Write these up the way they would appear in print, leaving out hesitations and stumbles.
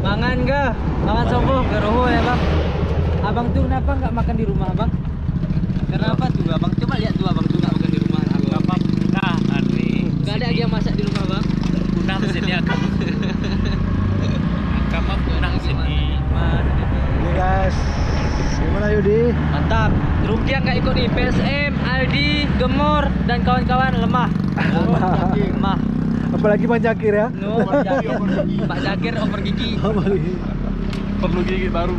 Mangan ga? Mangan sobo geroho ya bang. Abang tuh kenapa nggak makan di rumah bang? Kenapa tuh abang? Coba lihat tuh abang tuh nggak makan di rumah. Apa? Nah, Andri. Nggak ada yang masak di rumah bang? Punang sini akan. Kamu punang sini. Oke guys, gimana Yudi? Mantap. Ruki yang nggak ikut nih PSM, Aldi, Gemor dan kawan-kawan lemah. Lemah. Apalagi Bang Jakir ya? No, Pak Jakir over gigi. Apalagi. Perlu gigi baru.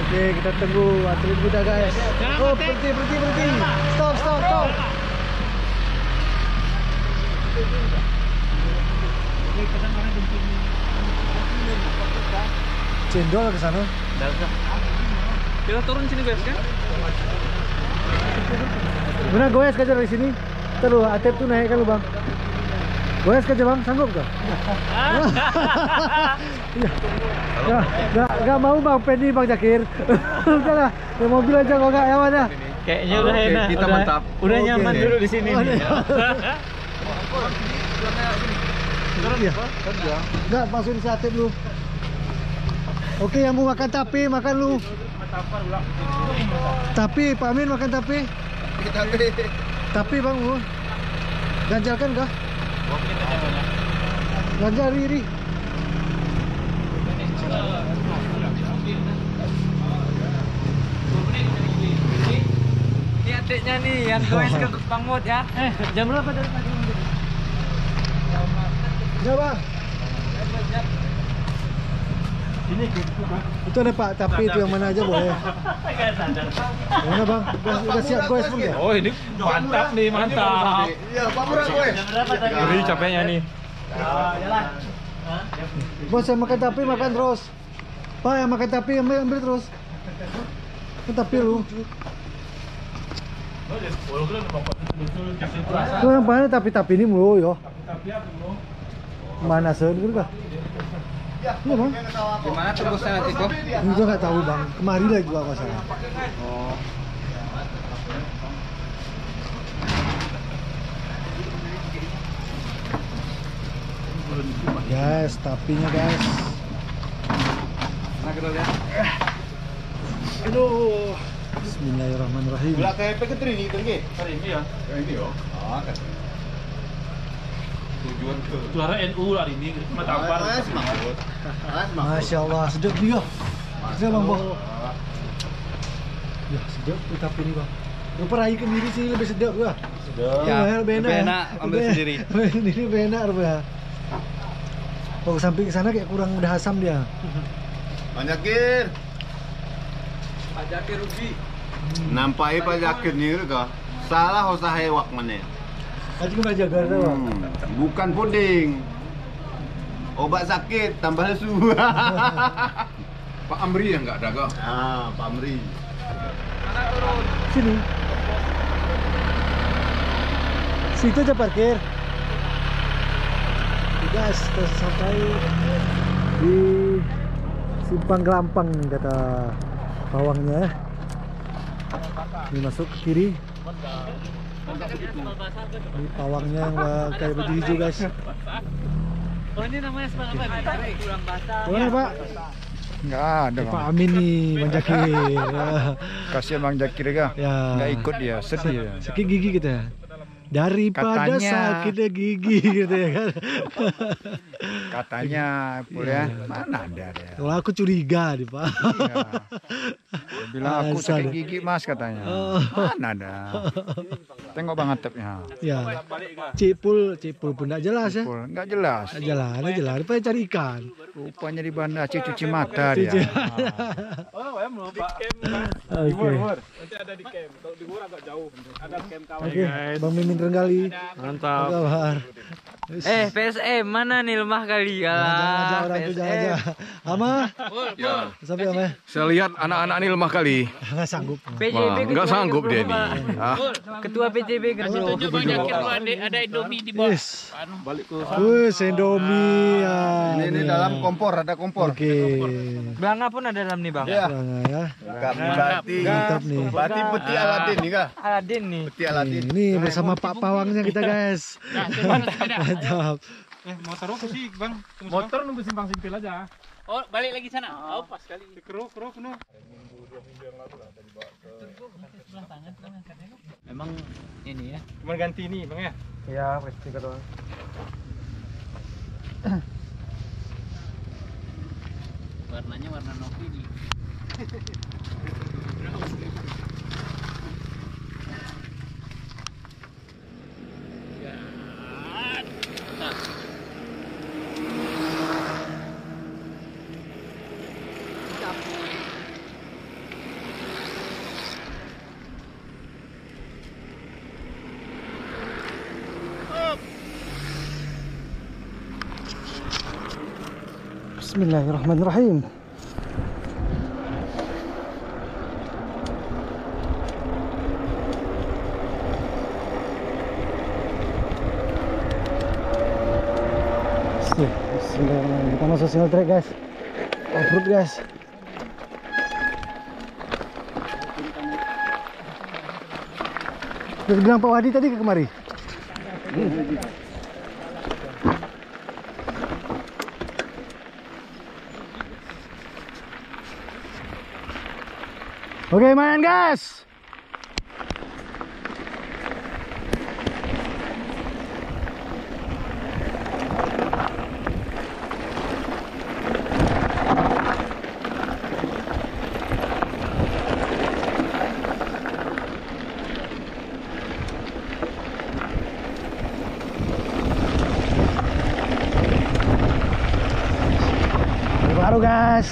Oke, kita tunggu atlet muda guys. Oh, berhenti. Stop. Cendol ke sana. Kita turun sini guys kan? Benar goes aja dari sini. Terus atlet tuh naik kan lu bang. Goes aja bang, sanggup gak? Gak mau bang Penny Bang Jakir. Udah lah, ya mobil aja kok gak yang mana. Kayaknya udah enak. Kita mantap. Udah nyaman dulu di sini. Iya. Enggak, masukin si atlet lu. Oke, yang mau makan tape, makan lu. Tapi, Pak Amin makan tape. Tapi bang, lu. Ganjal kan kah? Ganjal Riri. Ini adiknya nih yang goes ke Bang Mut ya. Jam berapa dari pagi? Ya bang. Itu ada Pak, tapi itu yang mana aja boleh. Mana bang? Udah siap goes pun ya? Oh, ini mantap nih, mantap. Iya, Pak Murah gue. Ini capeknya nih. Bos, yang makan tapi makan terus. Pak, yang makan tapi ambil terus. Makan tapi lu. Tuh yang mana tapi ini mulu yo. Mana sen gitu kah? Iya bang. Gimana tembusnya nanti kok? Juga nggak tahu bang. Kemari lagi gua masalah. Oh. Guys, tapinya guys. Nah, kita lihat. Aduh. Bismillahirrahmanirrahim. Gula TP ke Trini tinggi. Hari ini ya. Ini yo. Ah, kan. Tujuan ke. Juara NU hari ini. Matampar. Masya Allah, sedap dia. Sedap bang Boh. Ya sedap tapi ini bang. Lu perahi kendiri sih lebih sedap gua. Sedap. Ya, lebih enak ambil sendiri. Ini lebih enak ya. Kalau sampai ke sana kayak kurang udah asam dia. Banyakin. Pak Jakir rugi. Nampai Pak Jakir ni ke? Salah usah hewak mana? Aji kena jaga tu bang. Bukan puding. Obat sakit tambah lesu. Pak Amri yang nggak dagang. Ah, Pak Amri. Sini. Situ aja parkir. Guys, kita sampai di Simpang Gelampang kata pawangnya. Ini masuk ke kiri. Ini pawangnya yang pakai baju hijau guys. Oh ini namanya Simpang apa nih? Kurang basah. Mana Pak? Nggak ada Pak Amin nih, Bang Jakir. Kasihan Bang Jakir ya. Nggak ikut dia, sedih. Sakit gigi kita. Daripada sakitnya gigi gitu ya kan. Katanya boleh mana ada dia. Kalau aku curiga nih Pak. Iya. Dia bilang aku sakit gigi Mas katanya. Mana ada. Tengok Bang Atepnya. Ya. Cipul pun enggak jelas ya. Nggak jelas. Enggak jelas. Dia cari ikan. Rupanya di bandar cuci mata dia. Oh, ya mau Pak. Oke. Nanti ada di camp. Kalau di luar agak jauh. Ada camp kawan. Oke, Bang Mimin Renggali. Mantap. Apa kabar? PSM mana nih lemah kali ya? Jangan aja orang tuh, jangan aja. Ama? Ya. Sampai Ama? Saya lihat anak-anak ini lemah kali. Nggak sanggup. PJB Nggak sanggup dia ini. Ketua PJB kerja. Ada Indomie di bawah. Yes. Balik ke Indomie. Ya. Ini dalam kompor, ada kompor. Oke. Belanga pun ada dalam nih bang. Jangan ya. Mantap nih. Berarti peti Aladin nih kah? Aladin nih. Peti Aladin. Ini bersama Pak Pawangnya kita guys. Mantap. motor apa sih bang? Motor nunggu simpang simpil aja. Oh, balik lagi sana. Oh, pas kali. Kero penuh. Memang ini ya. Cuma ganti ini bang ya? Ya, pasti doang. Warnanya warna Novi nih. Bismillahirrahmanirrahim. Bismillahirrahmanirrahim. Kita masuk single track guys. Off-road guys. Udah bilang Pak Wadi tadi ke kemari. Oke, main gas. Baru gas.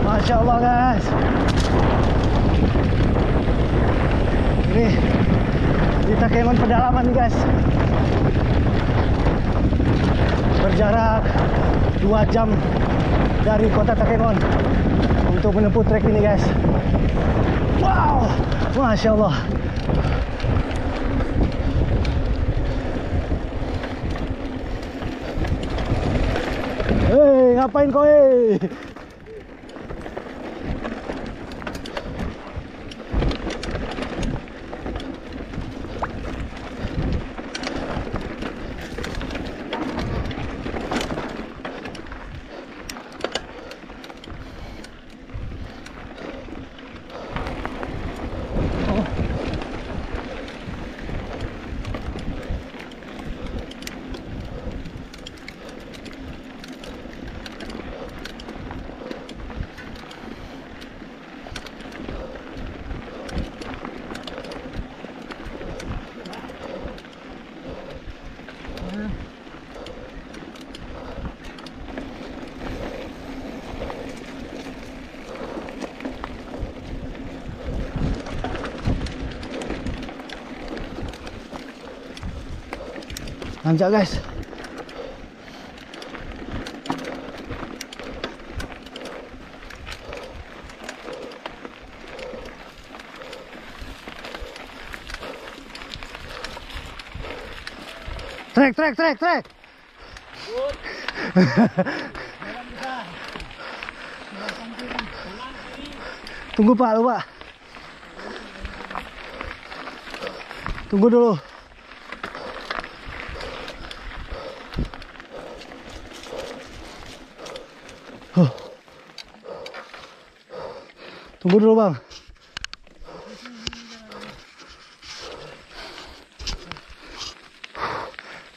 Masya Allah guys. Ini di Takengon pedalaman nih guys. Berjarak 2 jam dari kota Takengon untuk menempuh trek ini guys. Wow, Masya Allah. Hei, ngapain kau hei? Nanjak guys. Trek. Tunggu Pak, lu Pak. Tunggu dulu. Tunggu dulu bang.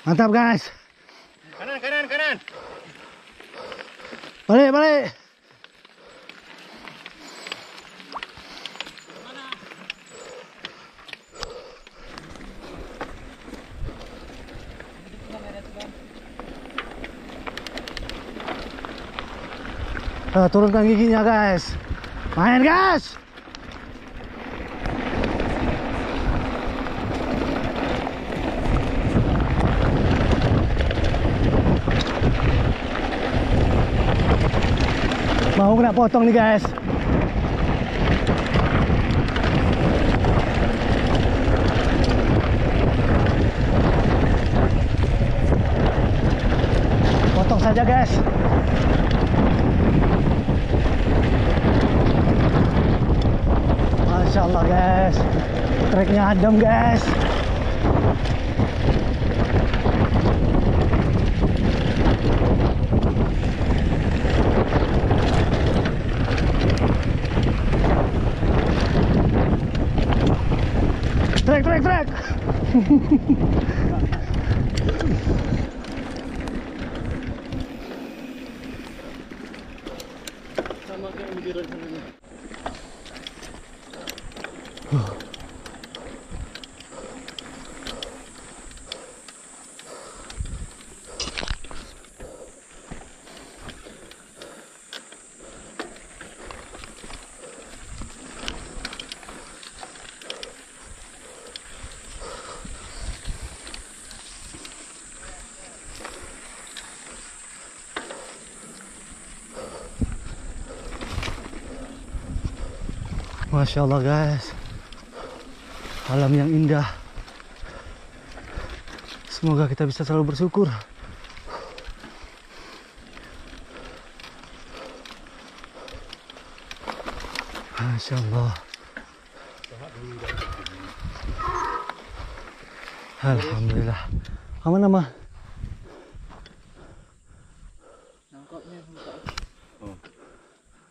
Mantap guys. Kanan, kanan, kanan. Balik, balik. Turunkan giginya guys. Main guys. Mau kena potong nih guys. Potong saja guys. Masya Allah guys, treknya adem guys. Trek. Sama kayak yang di road sana. Masya Allah guys, alam yang indah. Semoga kita bisa selalu bersyukur. Masya Allah. Alhamdulillah. Aman nama?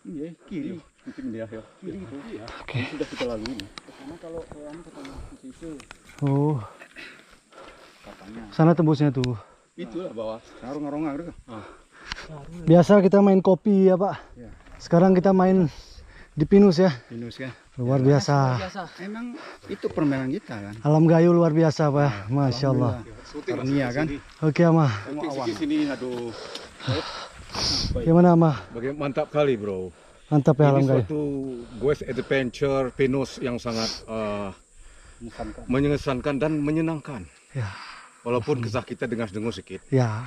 Iya, kiri. Mungkin dia ya. Kiri itu. Oke. Sudah kita lalui. Karena kalau orang ketemu sisi Oh, katanya. sana tembusnya tuh. Itulah bawah. Sarung-sarung gitu. Biasa kita main kopi ya Pak. Ya. Sekarang kita main di pinus ya. Pinus kan. Luar biasa. Emang itu permainan kita kan. Alam gayo luar biasa Pak. Masya Allah. Karnia kan. Oke Ama. Tengok awan. Sini, aduh. Gimana Ama? Bagaimana mantap kali, bro. Mantap ya alam Ini gayo. suatu West Adventure Pinus yang sangat mengesankan dan menyenangkan. Ya. Walaupun kisah kita dengar-dengar sedikit. Ya,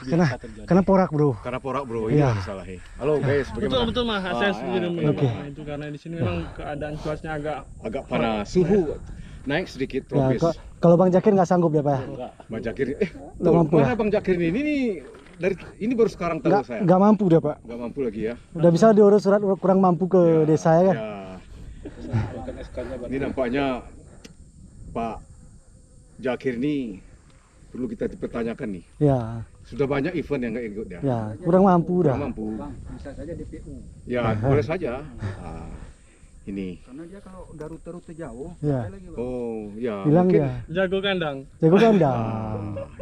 karena porak bro. Karena porak, bro, ini Iya. masalahnya. Halo guys, bagaimana? Betul mah, saya setuju dengan Oke. Bapak. Itu karena di sini memang keadaan cuacanya Agak panas, suhu naik sedikit, Ya, tropis. kalau Bang Jakir nggak sanggup ya Pak ya? Bang Jakir, Nggak mampu mana ya? Bang Jakir ini dari ini baru sekarang tahu saya. Nggak mampu dia Pak. Nggak mampu lagi ya. Udah bisa diurus surat kurang mampu ke desa ya kan? Ya. Ini nampaknya Pak Jakir ini perlu kita dipertanyakan nih. Ya, Sudah banyak event yang nggak ikut ya. ya kurang mampu dah. Kurang mampu. Bisa saja DPU. Ya, boleh saja. Ini. Karena dia kalau udah rute-rute jauh. Ya, Oh, ya. bilang mungkin, dia jago kandang. jago kandang,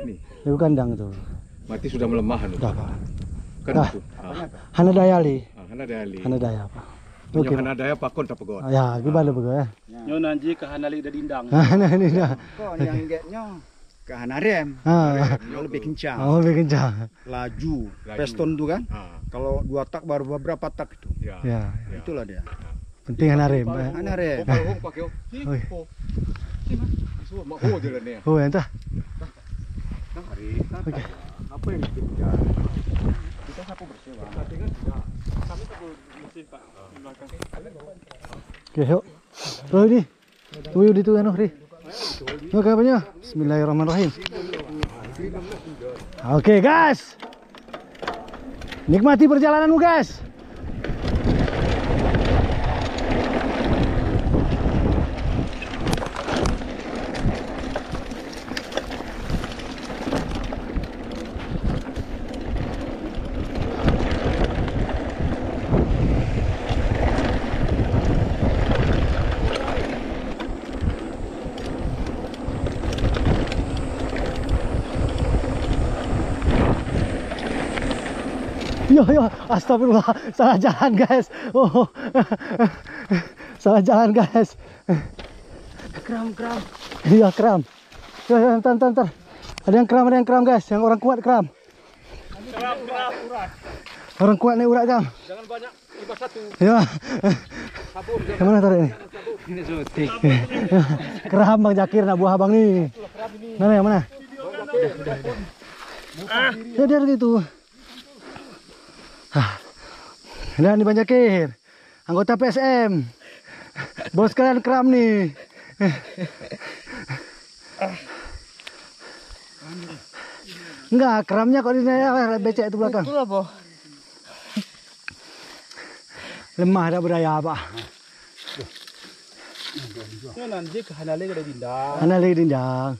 Ini. jago kandang tuh. Mati sudah melemah anu. Udah Pak. Kan Dah. itu. Hana daya li, Hana dali. hana daya Pak. Punya Oke. Hana daya pakon tak pegot. Ya, gimana begitu ya? Nyo nanji ke hanali da dindang. Nah ini dah. Kok yang getnya ke Hanarem. Ah, Yang lebih kencang. oh lebih kencang. Laju. Laju. Piston tuh kan. Ah, Kalau 2 tak baru beberapa tak itu. ya. Ya, Ya. Itulah dia. penting hana rem. Hanarem. Oh, pakai. Oi. Semua mak ho jalannya. Oh, entah. Oke. Apa yang kita Kita sapu bersih, Bang. Kami tak mesin Pak di belakang. Oke, yuk. Bro ini. Tunggu di tuh anu, Ri. Oke, apanya? Bismillahirrahmanirrahim. Oke, guys. Nikmati perjalananmu, guys. Yo, astagfirullah, salah jalan guys. Oh, salah jalan guys. Kram. Iya kram. Ya, ntar. Ada yang kram guys. Yang orang kuat kram. Kram urat. Orang kuat naik urat jam. Jangan banyak, 51. Ya. Sabun. Yang mana tarik ni? Ini sutik. Kram Bang Jakir nak buah abang ni. Mana yang mana? Ya dia ada itu. Dan ni Bang Jakir, anggota PSM. Bos kalian kram ni. Enggak, kramnya kok di becek itu belakang. Itulah boh. Lemah dah berdaya apa? Nanti ke Hanale ada dindang. Ana lagi dindang.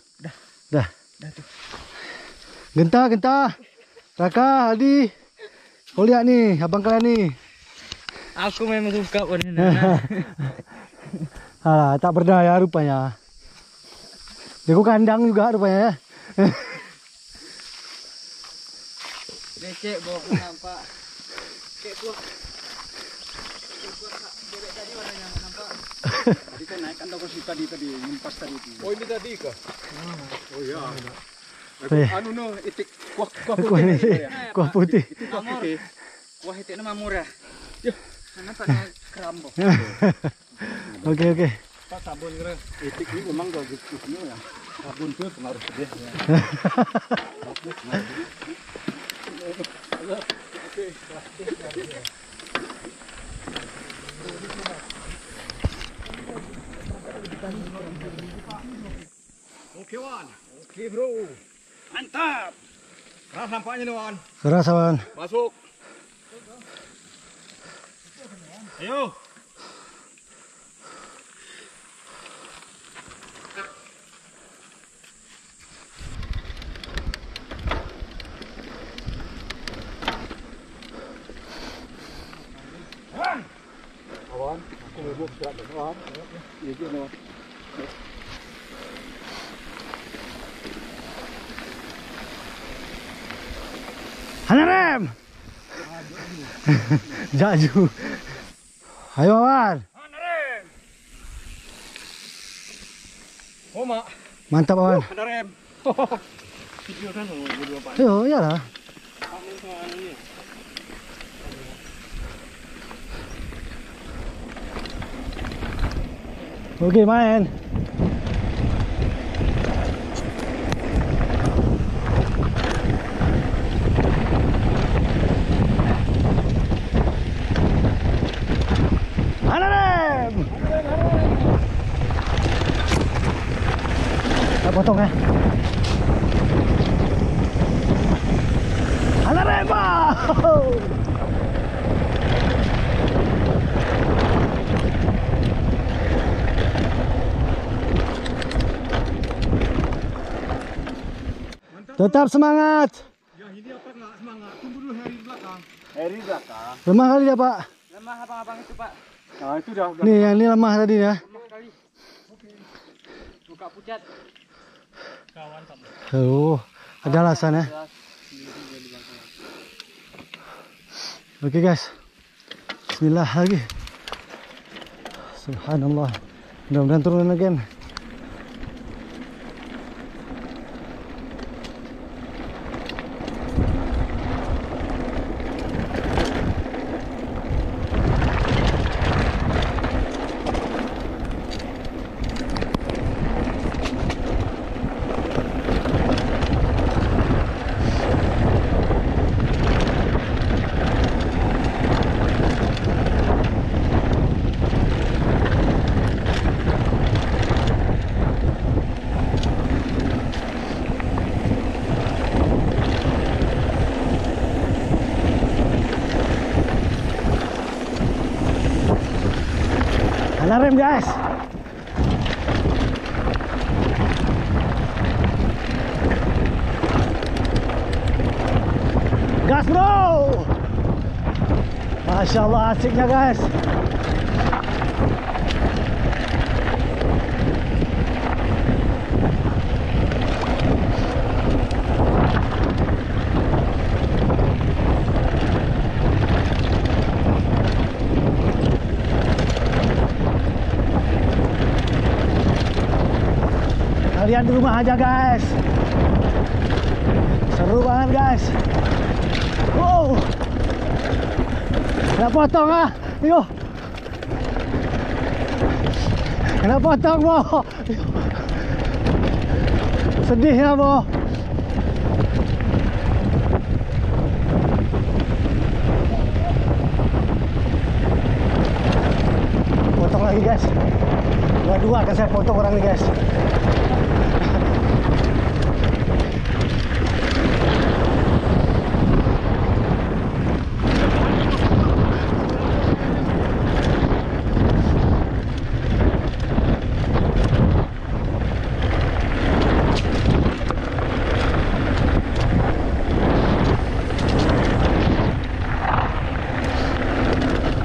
Dah tu. Genta. Raka, Aldi. Kau lihat ni, abang kalian ni. Aku memang suka warna. Alah, tak berdaya rupanya. Dia kandang juga rupanya. Becek boh, nampak. Kayak gua. Bebek tadi warnanya nampak. Tadi kan naik kan toko tadi nyempas tadi itu. Oh ini tadi kah? Oh iya. Anu no itik kuah Kuah putih. Itu kuah putih. Wah, itu nama murah. Ya. Nampak kram boh. Okey. Pak sabun kira. Itik ini memang gak gitu ya. Sabun tuh pengaruh dia. Oke Wan. Oke bro. Mantap. Keras nampaknya nih Wan. Keras Wan. Masuk. Ayo. Awan, aku mau buat berat Wan. Iya juga Wan. Hanarem. Jaju. Ayo Wan. Hanarem. Oma. Mantap Wan. Hanarem. Video kan berdua Pak. Yo, iyalah. Kamu sama anu ni. Okey, main. Hanarem. Tak potong eh. Hanarem. Tetap semangat. Yang ini apa enggak semangat? Tunggu dulu hari belakang. Hari belakang. Lemah kali dia, Pak. Lemah abang-abang itu, Pak. Nah, itu dah. Nih, yang ini lemah tadi ya. Lemah kali. Buka pucat. Kawan kamu. Oh, ada alasan ya. Oke guys. Bismillah lagi. Subhanallah. Mudah-mudahan turun again. Hanarem guys. Gas bro. Masya Allah asiknya guys. lihat di rumah aja guys. Seru banget guys. Wow. Kena potong ah. Yo. Kena potong Bo. Sedih ya Bo. Potong lagi guys. Dua-dua kan saya potong orang nih guys.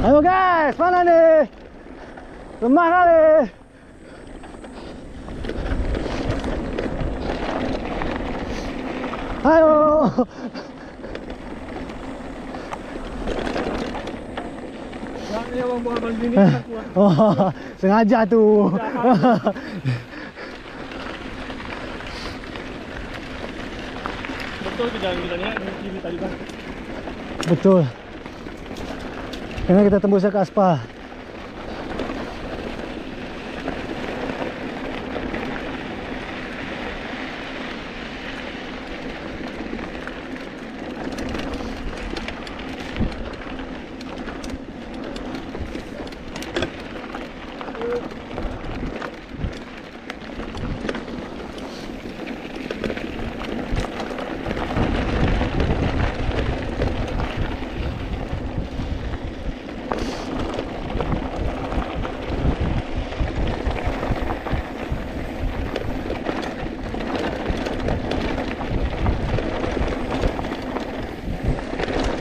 Ayo guys, mana nih? Lemah kali. Ayo. Ya bang buah bang ini aku. Oh, sengaja tuh. Betul jalan-jalannya ini tadi bang. Betul. Karena kita tembusnya ke aspal.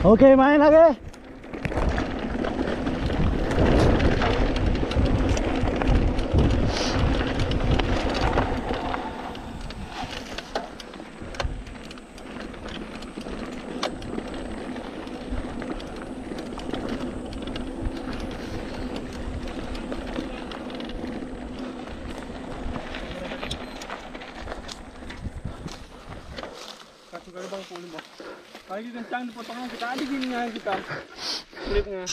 Oke, main lagi. Kasih kali bang pulih bang. Kali kencang dipotongnya kita ada gini kita. Klipnya.